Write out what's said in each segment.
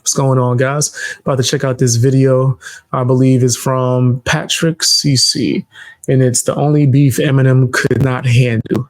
What's going on, guys? About to check out this video. I believe is from Patrick CC, and it's the only beef Eminem could not handle.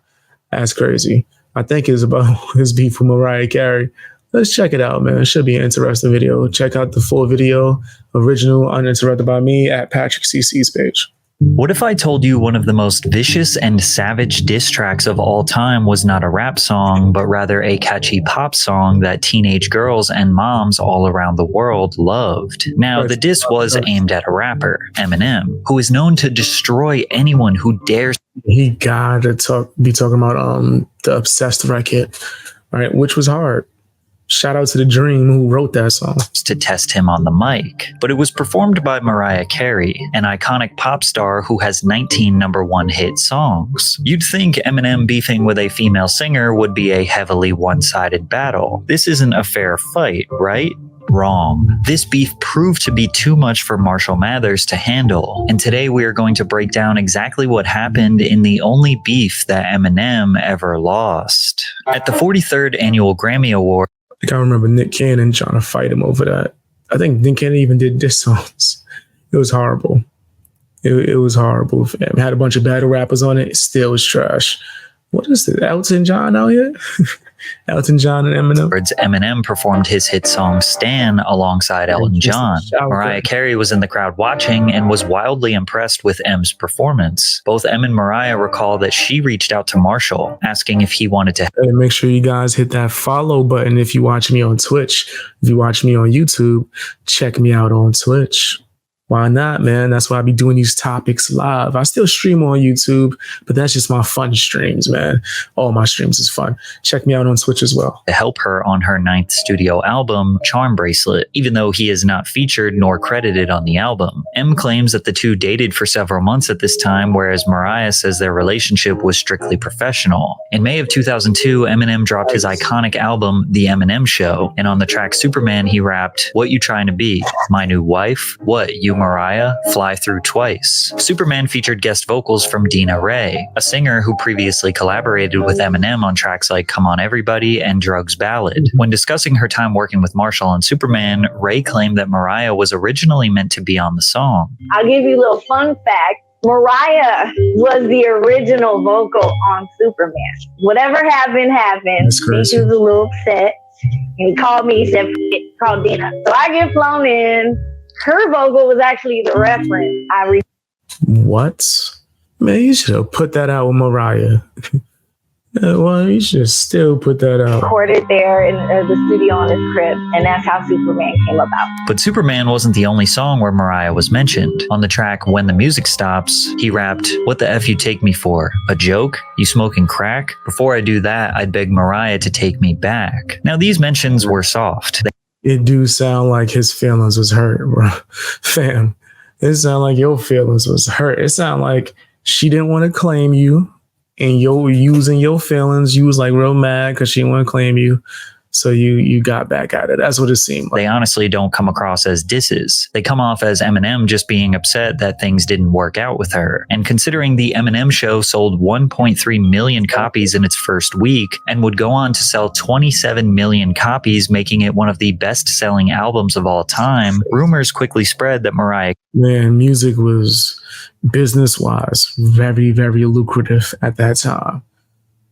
That's crazy. I think it's about his beef with Mariah Carey. Let's check it out, man. It should be an interesting video. Check out the full video, original, uninterrupted by me, at Patrick CC's page. What if I told you one of the most vicious and savage diss tracks of all time was not a rap song, but rather a catchy pop song that teenage girls and moms all around the world loved? Now, the diss was aimed at a rapper, Eminem, who is known to destroy anyone who dares. He gotta be talking about the Obsessed record, right? Which was hard. Shout out to the Dream who wrote that song. To test him on the mic, but it was performed by Mariah Carey, an iconic pop star who has 19 #1 hit songs. You'd think Eminem beefing with a female singer would be a heavily one-sided battle. This isn't a fair fight, right? Wrong. This beef proved to be too much for Marshall Mathers to handle, and today we are going to break down exactly what happened in the only beef that Eminem ever lost. At the 43rd Annual Grammy Award, I remember Nick Cannon trying to fight him over that. I think Nick Cannon even did diss songs. It was horrible. It was horrible. It had a bunch of battle rappers on it. It still was trash. What is it? Elton John out here? Elton John and Eminem. Eminem performed his hit song Stan alongside Elton John. Mariah Carey was in the crowd watching and was wildly impressed with M's performance. Both Em and Mariah recall that she reached out to Marshall, asking if he wanted to. Hey, make sure you guys hit that follow button if you watch me on Twitch. If you watch me on YouTube, check me out on Twitch. Why not, man? That's why I be doing these topics live. I still stream on YouTube, but that's just my fun streams, man. All my streams is fun. Check me out on Twitch as well. To help her on her 9th studio album, Charm Bracelet, even though he is not featured nor credited on the album. M claims that the two dated for several months at this time, whereas Mariah says their relationship was strictly professional. In May of 2002, Eminem dropped his iconic album, The Eminem Show, and on the track Superman, he rapped, "What you trying to be? My new wife? What, you Mariah? Fly through twice." Superman featured guest vocals from Dina Ray, a singer who previously collaborated with Eminem on tracks like Come On Everybody and Drugs Ballad. When discussing her time working with Marshall on Superman, Ray claimed that Mariah was originally meant to be on the song. I'll give you a little fun fact. Mariah was the original vocal on Superman. Whatever happened, happened. He was a little upset. And he called me, he said, call Dina. So I get flown in. Her vocal was actually the reference. What? Man, you should have put that out with Mariah. Well, you should still put that out. Recorded there in the studio on his crib, and that's how Superman came about. But Superman wasn't the only song where Mariah was mentioned. On the track When the Music Stops, he rapped, "What the F you take me for? A joke? You smoking crack? Before I do that, I'd beg Mariah to take me back." Now, these mentions were soft. It do sound like his feelings was hurt, bro. Fam, it sound like your feelings was hurt. It sound like she didn't want to claim you, and you're using your feelings. You was like real mad because she didn't want to claim you. So you got back at it. That's what it seemed like. They honestly don't come across as disses. They come off as Eminem just being upset that things didn't work out with her. And considering the Eminem Show sold 1.3 million copies in its first week and would go on to sell 27 million copies, making it one of the best-selling albums of all time, rumors quickly spread that Mariah... Man, music was, business-wise, very, very lucrative at that time.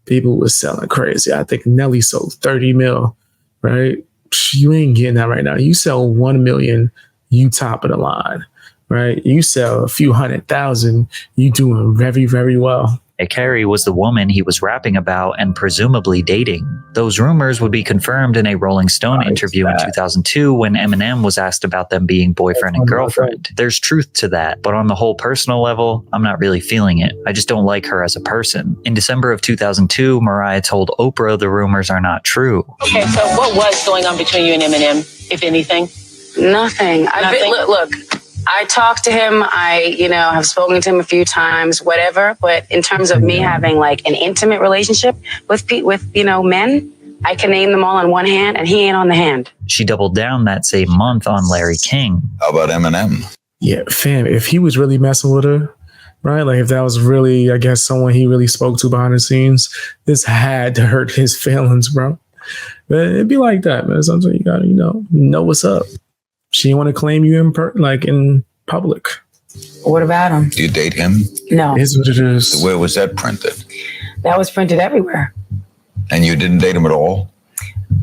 People was selling crazy. I think Nelly sold 30 mil, right? You ain't getting that right now. You sell 1 million, you top of the line, right? You sell a few 100,000, you doing very, very well. Carey was the woman he was rapping about and presumably dating. Those rumors would be confirmed in a Rolling Stone interview in 2002 when Eminem was asked about them being boyfriend and girlfriend. There's truth to that, but on the whole personal level, I'm not really feeling it. I just don't like her as a person. In December of 2002, Mariah told Oprah the rumors are not true. Okay, so what was going on between you and Eminem, if anything? Nothing. Look, I talked to him. I, have spoken to him a few times, whatever. But in terms of me having like an intimate relationship with men, I can name them all on one hand, and he ain't on the hand. She doubled down that same month on Larry King. How about Eminem? Yeah, fam, if he was really messing with her, right? Like if that was really, I guess, someone he really spoke to behind the scenes, this had to hurt his feelings, bro. But it'd be like that, man. Sometimes you gotta, know what's up. She didn't want to claim you in public. What about him? Do you date him? No. It's what it is. Where was that printed? That was printed everywhere. And you didn't date him at all?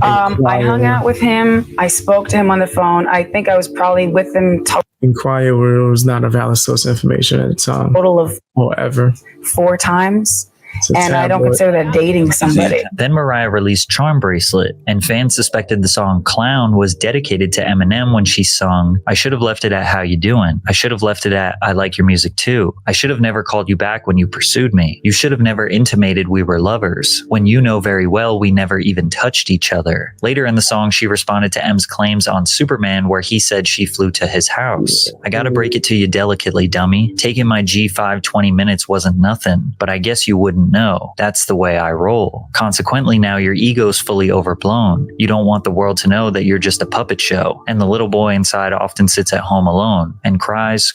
I hung out with him. I spoke to him on the phone. I think I was probably with him Inquire where it was not a valid source of information at the time. Total of or ever 4 times. And I don't consider that dating somebody. Then Mariah released Charm Bracelet, and fans suspected the song Clown was dedicated to Eminem when she sung, I should have left it at How You Doing. I should have left it at I Like Your Music Too. I should have never called you back when you pursued me. You should have never intimated we were lovers, when you know very well we never even touched each other. Later in the song, she responded to M's claims on Superman where he said she flew to his house. I gotta break it to you delicately, dummy. Taking my G5 20 minutes wasn't nothing, but I guess you wouldn't know. That's the way I roll. Consequently, now your ego's fully overblown. You don't want the world to know that you're just a puppet show, and the little boy inside often sits at home alone and cries.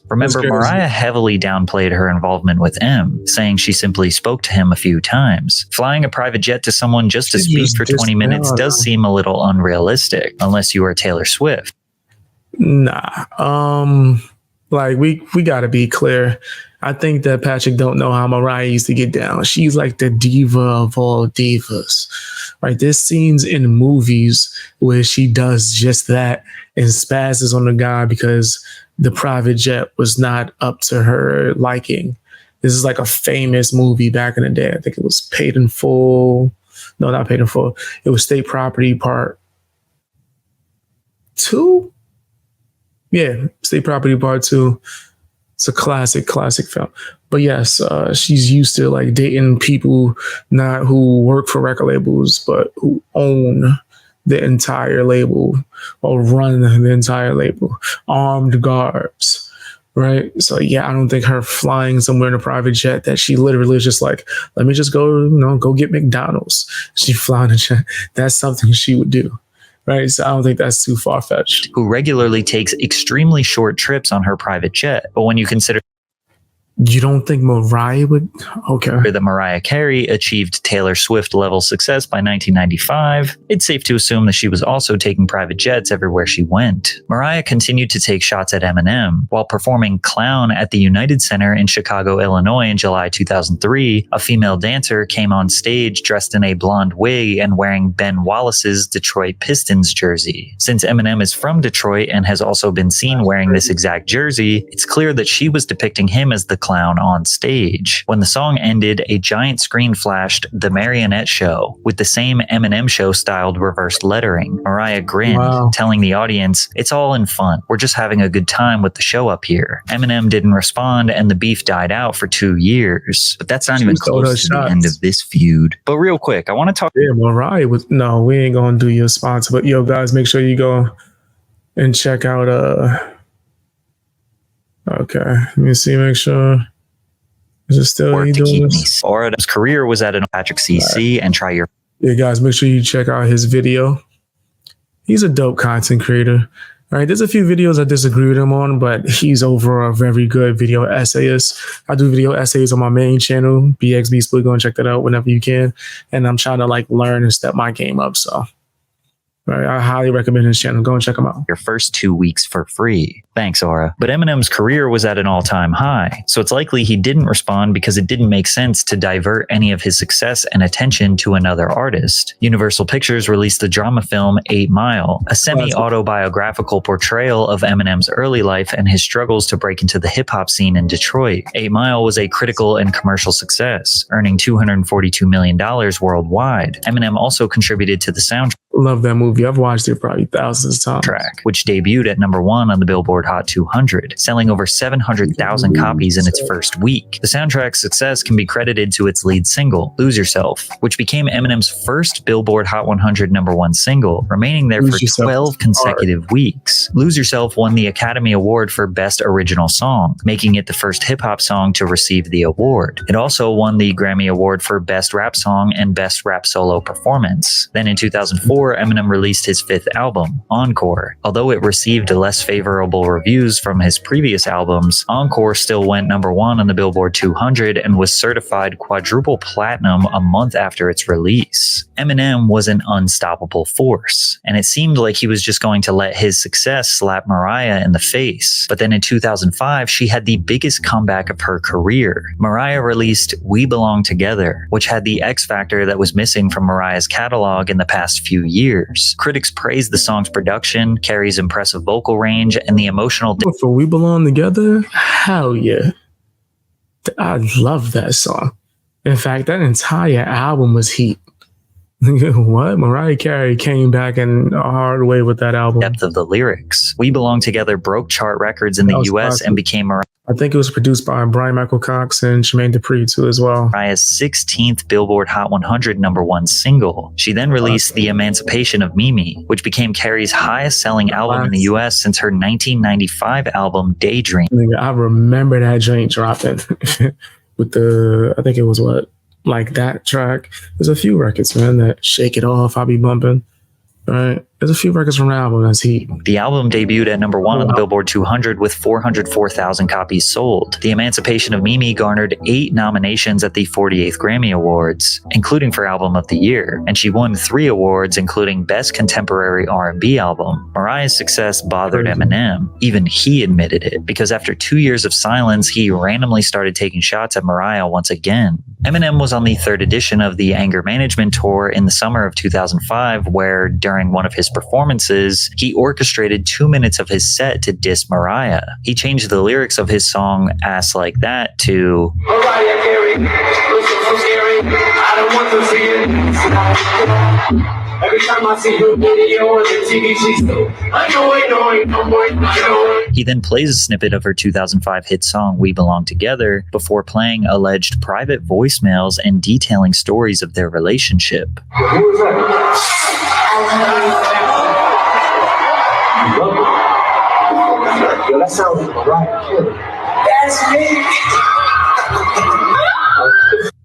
Remember, Mariah heavily downplayed her involvement with M, saying she simply spoke to him a few times. Flying a private jet to someone just to speak for 20 minutes does seem a little unrealistic, unless you are Taylor Swift. Nah, like we gotta be clear. I think that Patrick don't know how Mariah used to get down. She's like the diva of all divas, right? There's scenes in movies where she does just that and spazzes on the guy because the private jet was not up to her liking. This is like a famous movie back in the day. I think it was Paid in Full. No, not Paid in Full. It was State Property Part 2. Yeah, State Property Part 2. It's a classic film. But yes, she's used to like dating people not who work for record labels, but who own the entire label or run the entire label, armed guards, right? So yeah, I don't think her flying somewhere in a private jet that she literally is just like, let me just go, go get McDonald's. She flying a jet. That's something she would do. Right. So I don't think that's too far-fetched. Who regularly takes extremely short trips on her private jet. But when you consider You don't think Mariah would? Okay. that Mariah Carey achieved Taylor Swift level success by 1995, it's safe to assume that she was also taking private jets everywhere she went. Mariah continued to take shots at Eminem. While performing Clown at the United Center in Chicago, Illinois in July 2003, a female dancer came on stage dressed in a blonde wig and wearing Ben Wallace's Detroit Pistons jersey. Since Eminem is from Detroit and has also been seen wearing this exact jersey, it's clear that she was depicting him as the clown on stage. When the song ended, a giant screen flashed The Marionette Show with the same Eminem Show styled reversed lettering. Mariah grinned, telling the audience, "It's all in fun. We're just having a good time with the show up here." Eminem didn't respond and the beef died out for 2 years. But that's not even close to the end of this feud. But real quick, I want to talk. Yeah, Mariah was, no, we ain't gonna do your sponsor, but yo guys, make sure you go and check out okay, let me see, make sure. Is it still Work he to doing keep this? His career was at an Patrick CC and try your. Yeah, guys, make sure you check out his video. He's a dope content creator. All right, there's a few videos I disagree with him on, but he's overall a very good video essayist. I do video essays on my main channel, BXB Split. Go and check that out whenever you can. And I'm trying to like learn and step my game up. So right, I highly recommend his channel. Go and check him out. Your first 2 weeks for free. Thanks, Aura. But Eminem's career was at an all-time high, so it's likely he didn't respond because it didn't make sense to divert any of his success and attention to another artist. Universal Pictures released the drama film 8 Mile, a semi-autobiographical portrayal of Eminem's early life and his struggles to break into the hip-hop scene in Detroit. 8 Mile was a critical and commercial success, earning $242 million worldwide. Eminem also contributed to the soundtrack. Love that movie. I've watched it probably thousands of times. Which debuted at number 1 on the Billboard Hot 200, selling over 700,000 copies in its first week. The soundtrack's success can be credited to its lead single, Lose Yourself, which became Eminem's first Billboard Hot 100 number 1 single, remaining there for 12 consecutive weeks. Lose Yourself won the Academy Award for Best Original Song, making it the first hip-hop song to receive the award. It also won the Grammy Award for Best Rap Song and Best Rap Solo Performance. Then in 2004, 2004, Eminem released his fifth album, Encore. Although it received less favorable reviews from his previous albums, Encore still went #1 on the Billboard 200 and was certified quadruple platinum a month after its release. Eminem was an unstoppable force, and it seemed like he was just going to let his success slap Mariah in the face. But then in 2005, she had the biggest comeback of her career. Mariah released We Belong Together, which had the X factor that was missing from Mariah's catalog in the past few years. Critics praised the song's production, Carey's impressive vocal range, and the emotional For We Belong Together? Hell yeah. I love that song. In fact, that entire album was heat. What? Mariah Carey came back in a hard way with that album. depth of the lyrics. We Belong Together broke chart records in the US and became I think it was produced by Brian Michael Cox and Jermaine Dupri too as well. Mariah's 16th Billboard Hot 100 #1 single. She then released The Emancipation of Mimi, which became Carey's highest selling album in the US since her 1995 album Daydream. I remember that joint dropping with I think it was like that track. There's a few records, man, that Shake It Off, I'll Be Bumping. Right. There's a few records from the album that's heat. The album debuted at #1 on the Billboard 200 with 404,000 copies sold. The Emancipation of Mimi garnered 8 nominations at the 48th Grammy Awards, including for Album of the Year, and she won 3 awards, including Best Contemporary R&B Album. Mariah's success bothered Eminem. Even he admitted it, because after 2 years of silence, he randomly started taking shots at Mariah once again. Eminem was on the 3rd edition of the Anger Management Tour in the summer of 2005, where during one of his performances, he orchestrated 2 minutes of his set to diss Mariah. He changed the lyrics of his song Ass Like That to Mariah Carey, listen, I'm scary. I don't want to see it. Every time I see her video on the TV, she's so annoying. He then plays a snippet of her 2005 hit song We Belong Together before playing alleged private voicemails and detailing stories of their relationship. Who is that? Yo, that sounds right. That's me.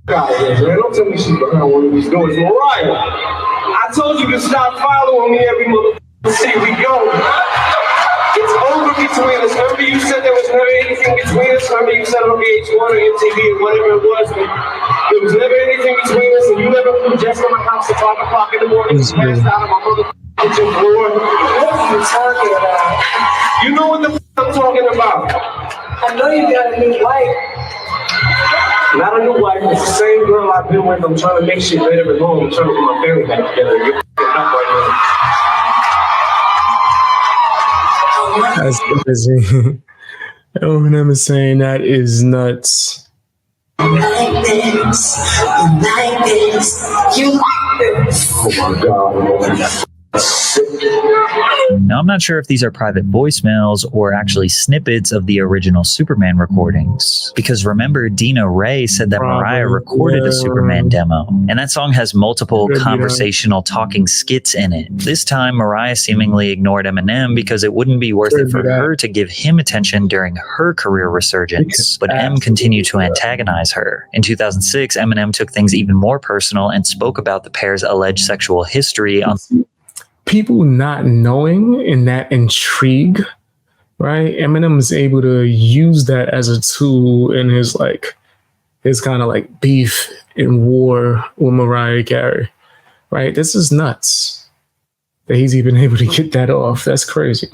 Don't tell me she's behind one of these doors. Mariah, I told you to stop following me every motherfucking see we go. It's over between us. Remember you said there was never anything between us? Remember you said on VH1 or MTV or whatever it was? There was never anything between us, and you never flew just from my house at 5 o'clock in the morning and passed out on my motherfucking kitchen floor. What are you talking about? You know what the I'm talking about. I know you got a new wife. Not a new wife, it's the same girl I've been with. I'm trying to make shit better at home. I'm trying to get my family back together. You're up right now. That's crazy. Eminem is saying that is nuts. Like this, you like this. Oh my God. Now, I'm not sure if these are private voicemails or actually snippets of the original Superman recordings. Because remember, Dina Ray said that Mariah recorded a Superman demo, and that song has multiple conversational talking skits in it. This time, Mariah seemingly ignored Eminem because it wouldn't be worth it for her to give him attention during her career resurgence. But M continued to antagonize her. In 2006, Eminem took things even more personal and spoke about the pair's alleged sexual history on people not knowing and that intrigue, right? Eminem is able to use that as a tool in his kind of like beef and war with Mariah Carey, right? This is nuts that he's even able to get that off. That's crazy.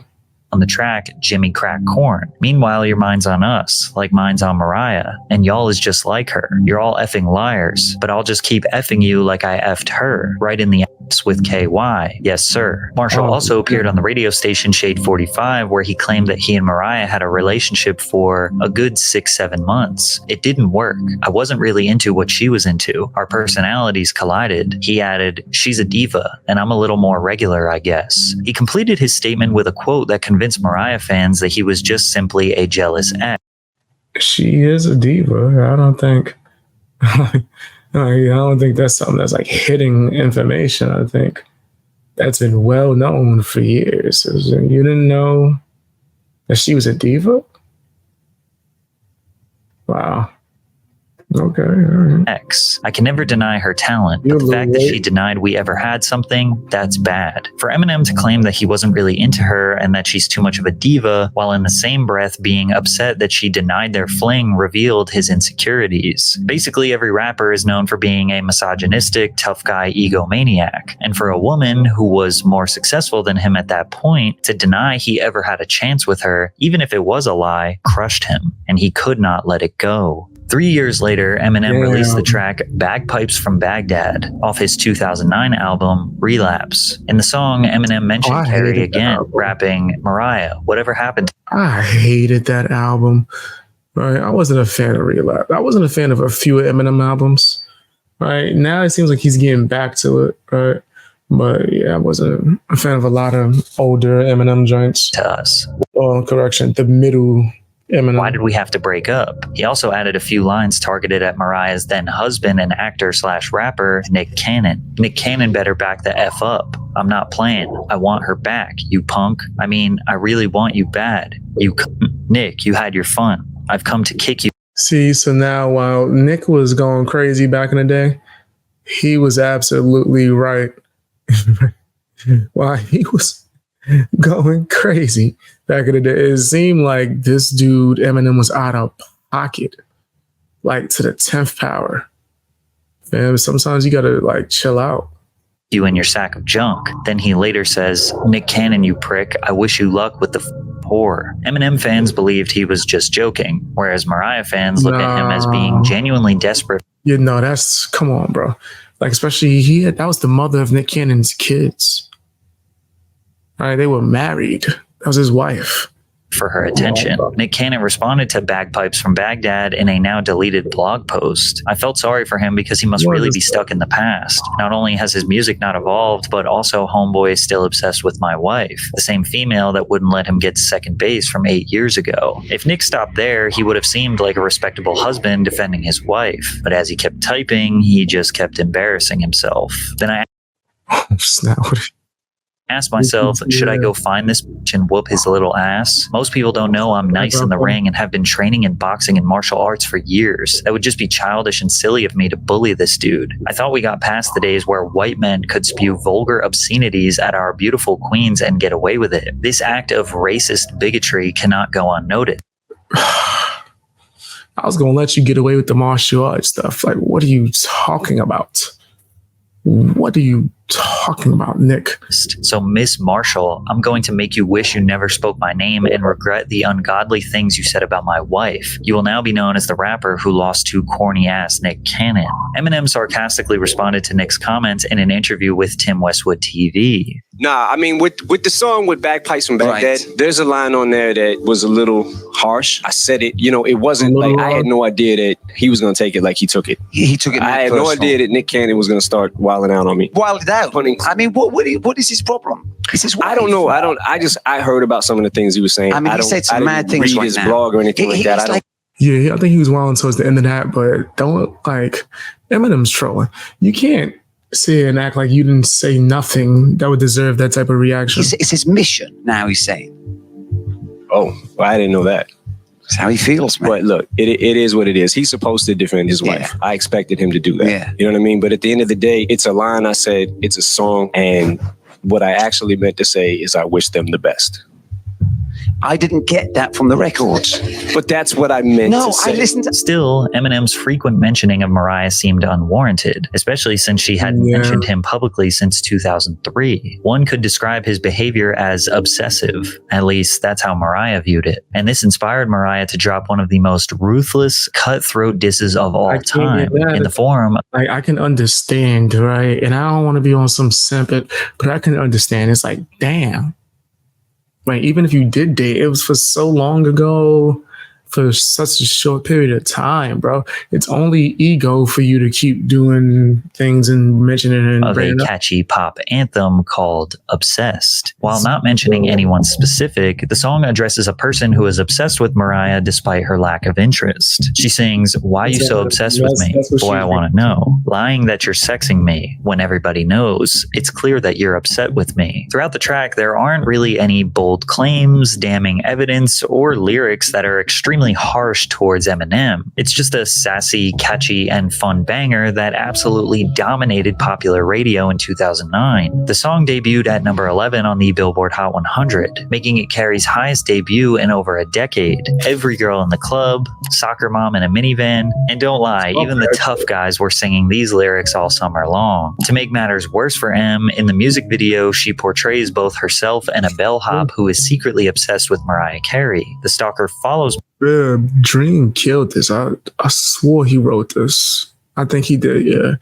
On the track Jimmy Crack Corn. Meanwhile, your mind's on us, like mine's on Mariah, and y'all is just like her. You're all effing liars, but I'll just keep effing you like I effed her, right in the ass with KY. Yes, sir. Marshall also appeared on the radio station Shade 45, where he claimed that he and Mariah had a relationship for a good 6-7 months. It didn't work. I wasn't really into what she was into. Our personalities collided. He added, she's a diva, and I'm a little more regular, I guess. He completed his statement with a quote that convinced Mariah fans that he was just simply a jealous ex. She is a diva. I don't think that's something that's like hidden information. I think that's been well known for years. You didn't know that she was a diva? Wow. Okay. All right. X. I can never deny her talent, but the fact that she denied we ever had something, that's bad. For Eminem to claim that he wasn't really into her and that she's too much of a diva, while in the same breath being upset that she denied their fling, revealed his insecurities. Basically, every rapper is known for being a misogynistic, tough guy egomaniac. And for a woman who was more successful than him at that point, to deny he ever had a chance with her, even if it was a lie, crushed him. And he could not let it go. 3 years later, Eminem released the track Bagpipes from Baghdad off his 2009 album Relapse. In the song, Eminem mentioned Carrie again, rapping, Mariah, whatever happened? I hated that album. Right, I wasn't a fan of Relapse. I wasn't a fan of a few Eminem albums. Right, now it seems like he's getting back to it. Right, but yeah, I wasn't a fan of a lot of older Eminem joints. To us. Oh, correction, the middle Eminem. Why did we have to break up? He also added a few lines targeted at Mariah's then husband and actor/rapper, Nick Cannon. Nick Cannon better back the F up. I'm not playing. I want her back, you punk. I mean, I really want you bad. Nick, you had your fun. I've come to kick you. See, so now while Nick was going crazy back in the day, he was absolutely right. While he was going crazy back in the day, it seemed like this dude, Eminem, was out of pocket, like to the 10th power. Man, sometimes you gotta like chill out. You and your sack of junk. Then he later says, Nick Cannon, you prick, I wish you luck with the whore. Eminem fans believed he was just joking, whereas Mariah fans look at him as being genuinely desperate. You know, that's, come on, bro. Like, especially that was the mother of Nick Cannon's kids. All right, they were married. That was his wife. For her attention. Nick Cannon responded to Bagpipes from Baghdad in a now deleted blog post. I felt sorry for him because he must really be stuck in the past. Not only has his music not evolved, but also homeboy is still obsessed with my wife, the same female that wouldn't let him get to second base from 8 years ago. If Nick stopped there, he would have seemed like a respectable husband defending his wife. But as he kept typing, he just kept embarrassing himself. Then I asked myself, should I go find this bitch and whoop his little ass? Most people don't know I'm nice in the ring and have been training in boxing and martial arts for years. That would just be childish and silly of me to bully this dude. I thought we got past the days where white men could spew vulgar obscenities at our beautiful queens and get away with it. This act of racist bigotry cannot go unnoticed. I was going to let you get away with the martial arts stuff. Like, what are you talking about? What are you talking about, Nick? So, Miss Marshall, I'm going to make you wish you never spoke my name and regret the ungodly things you said about my wife. You will now be known as the rapper who lost to corny-ass Nick Cannon. Eminem sarcastically responded to Nick's comments in an interview with Tim Westwood TV. Nah, I mean, with the song with Bagpipes from Baghdad, there's a line on there that was a little harsh. I said it, it wasn't like, I had no idea that he was going to take it like he took it. He took it. I had no idea that Nick Cannon was going to start wilding out on me. Wilded out? I mean, what is his problem? I don't know. I heard about some of the things he was saying. I mean, he said some mad things read his blog or anything like that. Yeah, I think he was wilding towards the end of that, but don't, like, Eminem's trolling. You can't sit and act like you didn't say nothing that would deserve that type of reaction. It's his mission now, he's saying. Oh, well, I didn't know that. That's how he feels, man. But look, it is what it is. He's supposed to defend his wife. I expected him to do that. Yeah. You know what I mean? But at the end of the day, it's a line I said, it's a song. And what I actually meant to say is I wish them the best. I didn't get that from the records. But that's what I meant to say. I listened to... Still, Eminem's frequent mentioning of Mariah seemed unwarranted, especially since she hadn't mentioned him publicly since 2003. One could describe his behavior as obsessive. At least, that's how Mariah viewed it. And this inspired Mariah to drop one of the most ruthless, cutthroat disses of all time in the form... I can understand, right? And I don't want to be on some simp, but I can understand. It's like, damn. Right, even if you did date, it was for so long ago, for such a short period of time, bro. It's only ego for you to keep doing things and mentioning it. Of a catchy pop anthem called Obsessed. While not mentioning anyone specific, the song addresses a person who is obsessed with Mariah despite her lack of interest. She sings, "Why you so obsessed with me? Boy, I want to know. Lying that you're sexing me when everybody knows. It's clear that you're upset with me." Throughout the track, there aren't really any bold claims, damning evidence, or lyrics that are extremely extremely harsh towards Eminem. It's just a sassy, catchy, and fun banger that absolutely dominated popular radio in 2009. The song debuted at number 11 on the Billboard Hot 100, making it Carey's highest debut in over a decade. Every girl in the club, soccer mom in a minivan, and don't lie, even the tough guys were singing these lyrics all summer long. To make matters worse for Em, in the music video, she portrays both herself and a bellhop who is secretly obsessed with Mariah Carey. The stalker follows. Yeah, Dream killed this. I swore he wrote this. I think he did, yeah.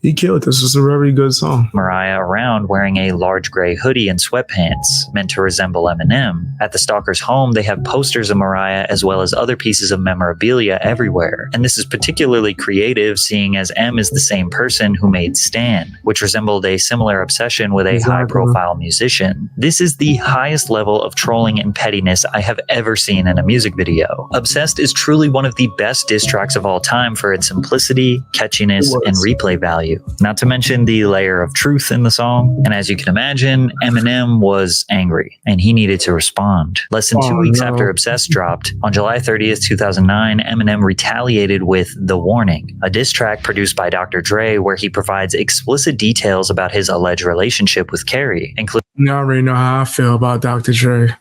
He killed this. It's a very good song. Mariah around wearing a large gray hoodie and sweatpants, meant to resemble Eminem. At the stalker's home, they have posters of Mariah as well as other pieces of memorabilia everywhere. And this is particularly creative, seeing as M is the same person who made Stan, which resembled a similar obsession with a high-profile musician. This is the highest level of trolling and pettiness I have ever seen in a music video. Obsessed is truly one of the best diss tracks of all time for its simplicity, catchiness, and replay value. Not to mention the layer of truth in the song. And as you can imagine, Eminem was angry and he needed to respond. Less than 2 weeks after Obsessed dropped, on July 30th, 2009, Eminem retaliated with The Warning, a diss track produced by Dr. Dre where he provides explicit details about his alleged relationship with Carey, including. You already know how I feel about Dr. Dre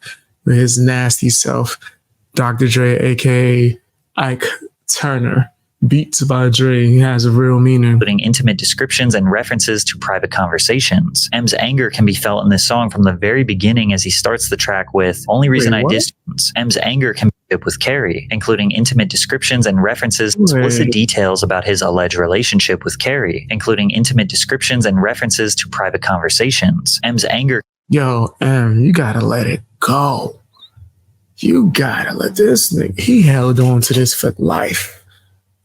with his nasty self. Dr. Dre, aka Ike Turner. Beats by Dre, he has a real meaning. Including intimate descriptions and references to private conversations. M's anger can be felt in this song from the very beginning as he starts the track with, only reason I dissed. M's anger can be with Carey, including intimate descriptions and references, explicit details about his alleged relationship with Carey, including intimate descriptions and references to private conversations. M's anger. Yo, M, you gotta let it go. You gotta let this nigga, he held on to this for life.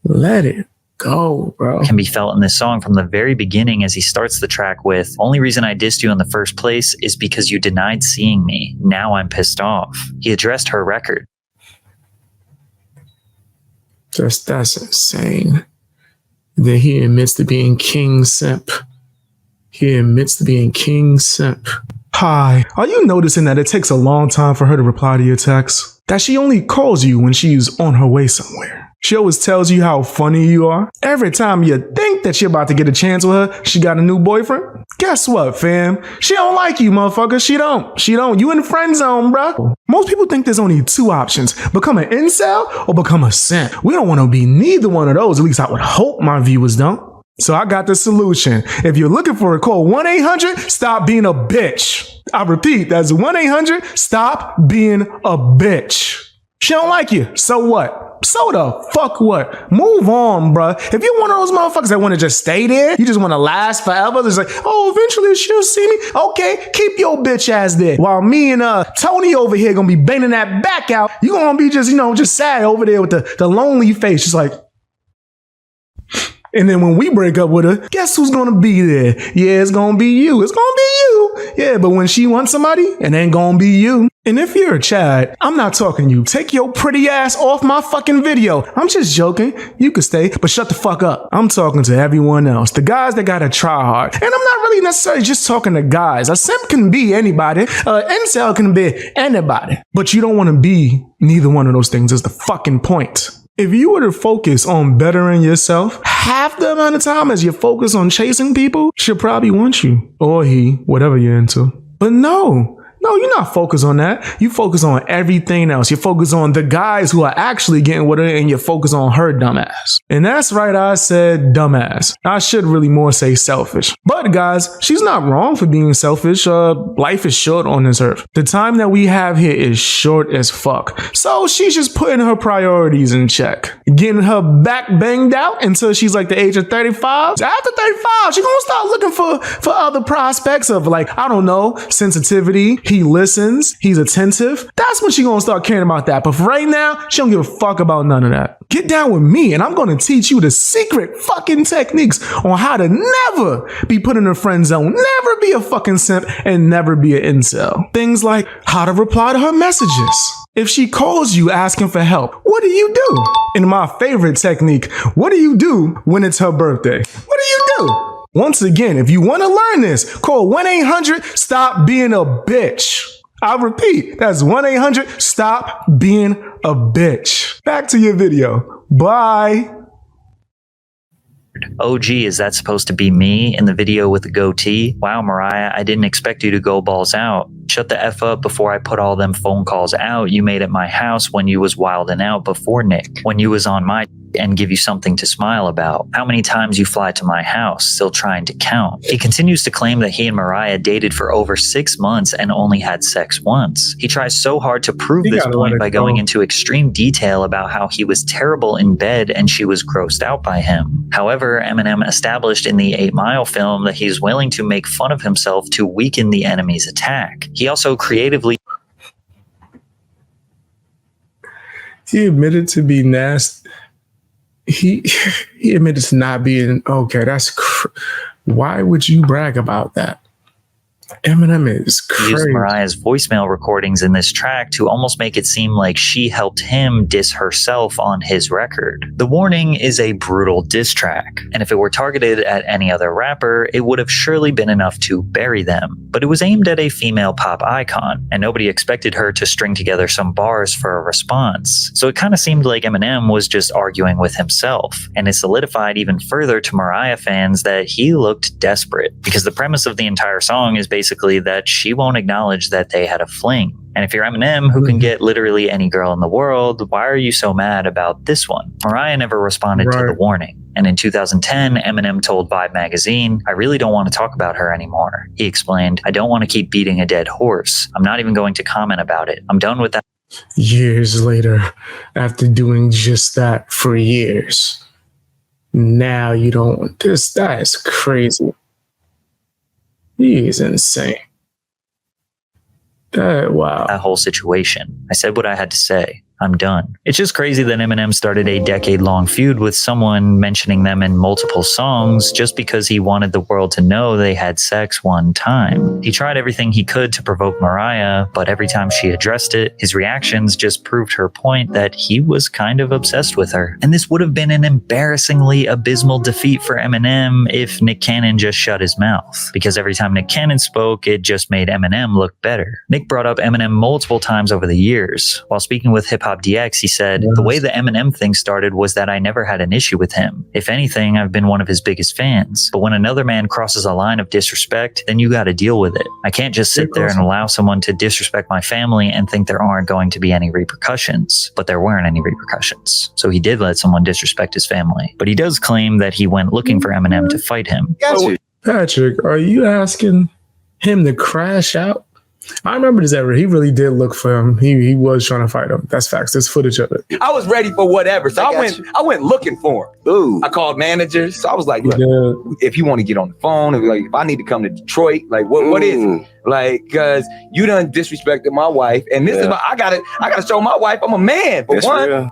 Let it go, bro. Can be felt in this song from the very beginning as he starts the track with, only reason I dissed you in the first place is because you denied seeing me. Now I'm pissed off. He addressed her record. That's insane. Then he admits to being King Simp. He admits to being King Simp. Hi, are you noticing that it takes a long time for her to reply to your text? That she only calls you when she's on her way somewhere. She always tells you how funny you are. Every time you think that you're about to get a chance with her, she got a new boyfriend. Guess what, fam? She don't like you, motherfucker. She don't. You in the friend zone, bro. Most people think there's only two options. Become an incel or become a simp. We don't want to be neither one of those. At least I would hope my viewers don't. So I got the solution. If you're looking for it, call 1-800-STOP BEING A BITCH. I repeat, that's 1-800-STOP BEING A BITCH. She don't like you. So what? So the fuck what? Move on, bruh. If you're one of those motherfuckers that want to just stay there, you just want to last forever. It's like, oh, eventually she'll see me. Okay, keep your bitch ass there. While me and Tony over here gonna be banging that back out, you gonna be just, just sad over there with the lonely face. Just like, and then when we break up with her, guess who's gonna be there? Yeah, it's gonna be you. It's gonna be you. Yeah, but when she wants somebody, it ain't gonna be you. And if you're a Chad, I'm not talking to you. Take your pretty ass off my fucking video. I'm just joking. You can stay, but shut the fuck up. I'm talking to everyone else. The guys that gotta try hard. And I'm not really necessarily just talking to guys. A simp can be anybody. Incel can be anybody. But you don't want to be neither one of those things is the fucking point. If you were to focus on bettering yourself half the amount of time as you focus on chasing people, she'll probably want you. Or he, whatever you're into. But no, you're not focused on that. You focus on everything else. You focus on the guys who are actually getting with her, and you focus on her dumbass. And that's right, I said dumbass. I should really more say selfish. But guys, she's not wrong for being selfish. Life is short on this earth. The time that we have here is short as fuck. So she's just putting her priorities in check. Getting her back banged out until she's like the age of 35. After 35, she's gonna start looking for other prospects of like, I don't know, sensitivity. He listens. He's attentive. That's when she's going to start caring about that. But for right now, she don't give a fuck about none of that. Get down with me and I'm going to teach you the secret fucking techniques on how to never be put in a friend zone, never be a fucking simp, and never be an incel. Things like how to reply to her messages. If she calls you asking for help, what do you do? And my favorite technique, what do you do when it's her birthday? What do you do? Once again, if you want to learn this, call 1-800-STOP BEING A BITCH. I'll repeat, that's 1-800 Stop Being a Bitch. Back to your video. Bye. OG, is that supposed to be me in the video with the goatee? Wow, Mariah, I didn't expect you to go balls out. Shut the F up before I put all them phone calls out you made at my house when you was wildin' out before Nick. When you was on my and give you something to smile about. How many times you fly to my house, still trying to count. He continues to claim that he and Mariah dated for over 6 months and only had sex once. He tries so hard to prove this point by going into extreme detail about how he was terrible in bed and she was grossed out by him. However, Eminem established in the 8 Mile film that he's willing to make fun of himself to weaken the enemy's attack. He also creatively He admitted to be nasty. He admitted to not being okay. Why would you brag about that? Eminem is crazy. Used Mariah's voicemail recordings in this track to almost make it seem like she helped him diss herself on his record. The Warning is a brutal diss track, and if it were targeted at any other rapper, it would have surely been enough to bury them. But it was aimed at a female pop icon, and nobody expected her to string together some bars for a response. So it kind of seemed like Eminem was just arguing with himself, and it solidified even further to Mariah fans that he looked desperate, because the premise of the entire song is basically that she won't acknowledge that they had a fling. And if you're Eminem, who can get literally any girl in the world, why are you so mad about this one? Mariah never responded to The Warning. And in 2010, Eminem told Vibe magazine, "I really don't want to talk about her anymore." He explained, "I don't want to keep beating a dead horse. I'm not even going to comment about it. I'm done with that." Years later, after doing just that for years, now you don't want this. That is crazy. He is insane. Wow. That whole situation. I said what I had to say. I'm done. It's just crazy that Eminem started a decade-long feud with someone mentioning them in multiple songs just because he wanted the world to know they had sex one time. He tried everything he could to provoke Mariah, but every time she addressed it, his reactions just proved her point that he was kind of obsessed with her. And this would have been an embarrassingly abysmal defeat for Eminem if Nick Cannon just shut his mouth. Because every time Nick Cannon spoke, it just made Eminem look better. Nick brought up Eminem multiple times over the years. While speaking with Hip Hop DX, he said, "The way the Eminem thing started was that I never had an issue with him. If anything, I've been one of his biggest fans. But when another man crosses a line of disrespect, then you got to deal with it. I can't just sit there and allow someone to disrespect my family and think there aren't going to be any repercussions." But there weren't any repercussions. So he did let someone disrespect his family. But he does claim that he went looking for Eminem to fight him. Patrick, are you asking him to crash out? I remember this era. He really did look for him. He was trying to fight him. That's facts. There's footage of it. I was ready for whatever. So I went looking for him. Ooh. I called managers. So I was like, look, if you want to get on the phone, if I need to come to Detroit, like what is it? Like, cause you done disrespected my wife, and this is I gotta show my wife I'm a man. But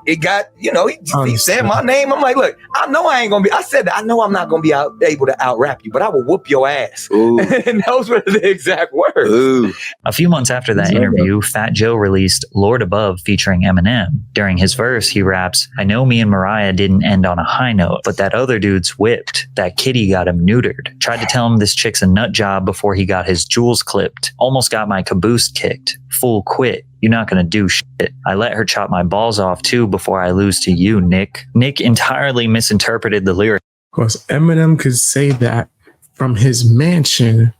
it got, he said my name. I'm like, look, I know I ain't gonna be. I said that I know I'm not gonna be able to out rap you, but I will whoop your ass. And those were the exact words. Ooh. A few months after that interview, Fat Joe released Lord Above featuring Eminem. During his verse, he raps, "I know me and Mariah didn't end on a high note, but that other dude's whipped. That kitty got him neutered. Tried to tell him this chick's a nut job before he got his jewels clipped. Almost got my caboose kicked. Fool quit. You're not gonna do shit. I let her chop my balls off too before I lose to you, Nick." Nick entirely misinterpreted the lyric. Of course, Eminem could say that from his mansion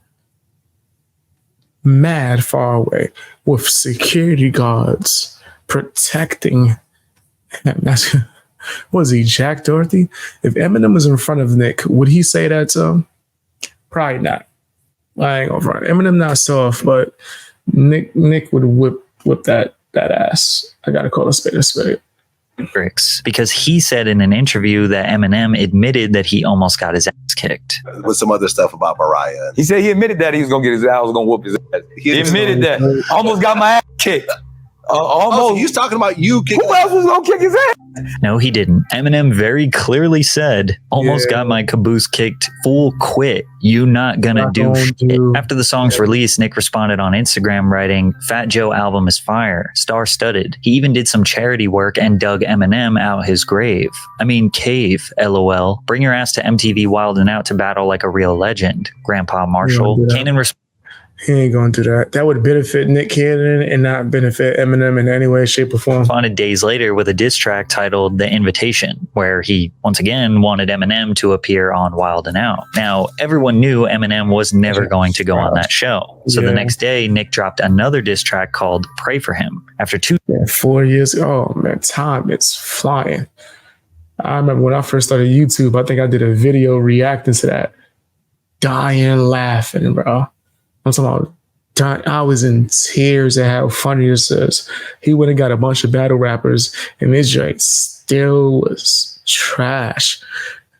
mad far away with security guards protecting him. That's, was he Jack Doherty? If Eminem was in front of Nick, would he say that to him? Probably not. I ain't gonna front. Eminem not soft, but Nick would whip that ass. I gotta call a spade a spade. Because he said in an interview that Eminem admitted that he almost got his ass kicked. With some other stuff about Mariah. He said he admitted that he was gonna get his ass, I was gonna whoop his ass. He admitted that. Almost got my ass kicked. Almost. He's talking about you kicking. Who else was gonna kick his ass? No, he didn't. Eminem very clearly said, "Almost got my caboose kicked. Fool quit. You not gonna do shit." After the song's release, Nick responded on Instagram writing, "Fat Joe album is fire. Star-studded. He even did some charity work and dug Eminem out his grave. I mean, cave, LOL. Bring your ass to MTV Wild and Out to battle like a real legend. Grandpa Marshall." Kanan He ain't gonna do that. That would benefit Nick Cannon and not benefit Eminem in any way, shape, or form. Responded days later with a diss track titled The Invitation, where he once again wanted Eminem to appear on Wild 'N Out. Now, everyone knew Eminem was never going to go on that show. So the next day, Nick dropped another diss track called Pray For Him. After 4 years ago, oh man, time, it's flying. I remember when I first started YouTube, I think I did a video reacting to that. Dying laughing, bro. I'm talking about dying. I was in tears at how funny this is. He went and got a bunch of battle rappers, and this joint still was trash.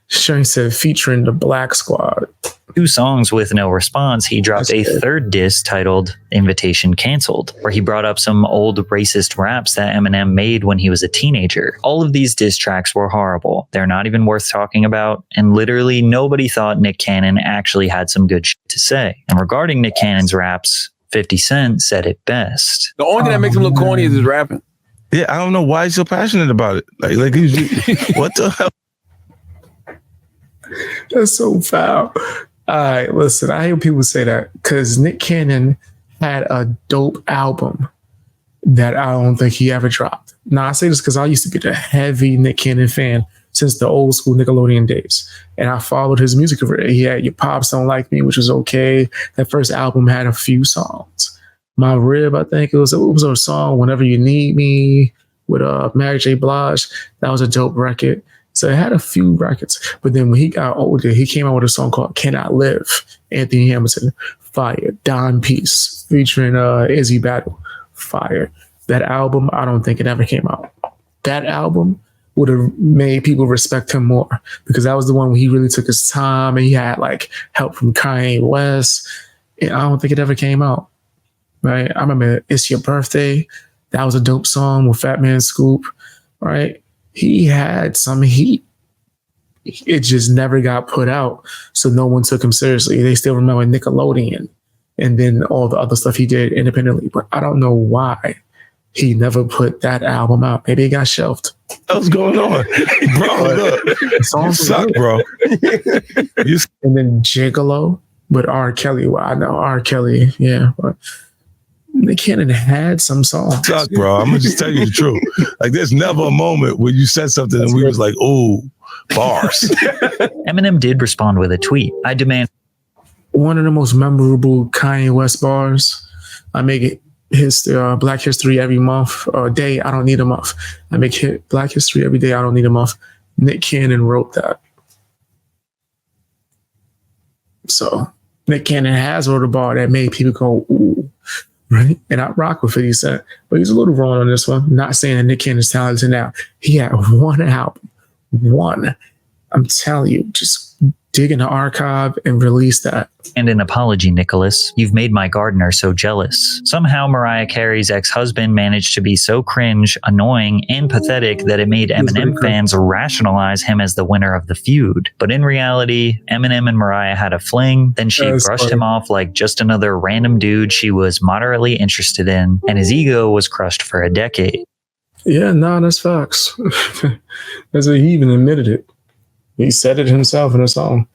Shane said featuring the Black Squad. 2 songs with no response, he dropped a third diss titled Invitation Cancelled, where he brought up some old racist raps that Eminem made when he was a teenager. All of these diss tracks were horrible. They're not even worth talking about, and literally nobody thought Nick Cannon actually had some good shit to say. And regarding Nick Cannon's raps, 50 Cent said it best. The only thing that makes him look corny is his rapping. Yeah, I don't know why he's so passionate about it. Like what the hell? That's so foul. All right, listen, I hear people say that because Nick Cannon had a dope album that I don't think he ever dropped. Now, I say this because I used to be the heavy Nick Cannon fan since the old school Nickelodeon days. And I followed his music career. He had Your Pops Don't Like Me, which was okay. That first album had a few songs. My Rib, I think it was a song, Whenever You Need Me, with Mary J. Blige. That was a dope record. So it had a few records. But then when he got older, he came out with a song called Cannot Live. Anthony Hamilton, fire. Don Peace, featuring Izzy Battle, fire. That album, I don't think it ever came out. That album would have made people respect him more because that was the one where he really took his time and he had like help from Kanye West. And I don't think it ever came out. Right? I remember It's Your Birthday. That was a dope song with Fat Man Scoop. Right? He had some heat. It just never got put out. So no one took him seriously. They still remember Nickelodeon and then all the other stuff he did independently. But I don't know why he never put that album out. Maybe it got shelved. What's going on? Bro, look. Songs suck, bro. And then Gigolo with R. Kelly. Well, I know R. Kelly, yeah. But Nick Cannon had some songs. Suck, bro. I'm going to just tell you the truth. Like, there's never a moment where you said something and we was like, ooh, bars. Eminem did respond with a tweet. I demand. One of the most memorable Kanye West bars. I make it Black History every month or day. I don't need a month. I make Black History every day. I don't need a month. Nick Cannon wrote that. So Nick Cannon has wrote a bar that made people go, ooh, right? And I rock with 50 Cent, but he's a little wrong on this one. Not saying that Nick Cannon's talented now. He had one album. One. I'm telling you, just dig in the archive and release that. And an apology, Nicholas. You've made my gardener so jealous. Somehow Mariah Carey's ex-husband managed to be so cringe, annoying, and pathetic that it made Eminem fans rationalize him as the winner of the feud. But in reality, Eminem and Mariah had a fling, then she brushed him off like just another random dude she was moderately interested in, and his ego was crushed for a decade. Yeah, no, that's facts. He even admitted it. He said it himself in a song.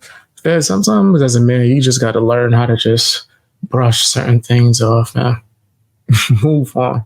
Yeah, sometimes as a man, you just got to learn how to just brush certain things off, man. Move on.